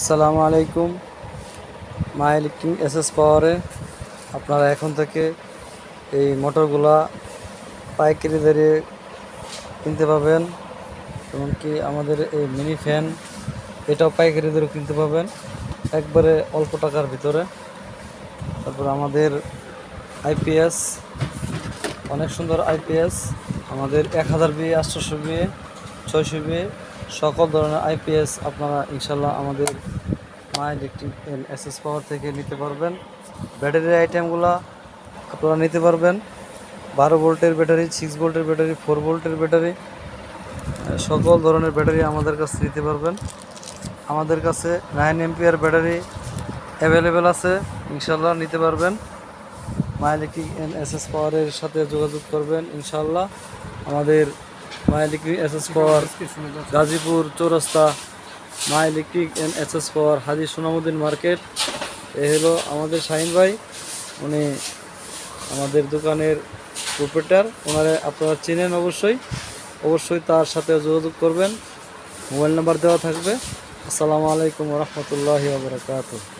আসসালামু আলাইকুম। মাই electric SS পাওয়ারে আপনারা এখন থেকে এই মোটরগুলা পাইকারি দরে কিনতে পাবেন। এমনকি আমাদের এই মিনি ফ্যান এটাও পাইকারি দরে কিনতে পাবেন একবারে অল্প টাকার ভিতরে। তারপর আমাদের আইপিএস, অনেক সুন্দর আইপিএস, আমাদের 1000 বিয়ে, 800 বিয়ে, 600 বিয়ে, সকল ধরনের আইপিএস আপনারা ইনশাল্লাহ আমাদের মাই ইলেকট্রিক এসএস পাওয়ার থেকে নিতে পারবেন। ব্যাটারির আইটেমগুলো আপনারা নিতে পারবেন 12 ভোল্টের ব্যাটারি, 6 ভোল্টের ব্যাটারি, 4 ভোল্টের ব্যাটারি, সকল ধরনের ব্যাটারি আমাদের কাছে নিতে পারবেন। আমাদের কাছে 9 এম্পিয়ার ব্যাটারি অ্যাভেলেবেল আছে, ইনশাল্লাহ নিতে পারবেন। মাই ইলেকট্রিক এসএস পাওয়ারের সাথে যোগাযোগ করবেন ইনশাল্লাহ। আমাদের মাই ইলেকট্রিক এসএস পাওয়ার গাজীপুর চৌরাস্তা, মাই ইলেকট্রিক এসএস পাওয়ার হাজী সোনামুদ্দিন মার্কেট। এ হলো আমাদের শাহিন ভাই, উনি আমাদের দোকানের প্রোপ্রাইটার। ওনারে আপনারা চেনেন অবশ্যই তার সাথে যোগাযোগ করবেন। মোবাইল নাম্বার দেওয়া থাকবে। আসসালামু আলাইকুম ওয়া রাহমাতুল্লাহি ওয়া বারাকাতুহু।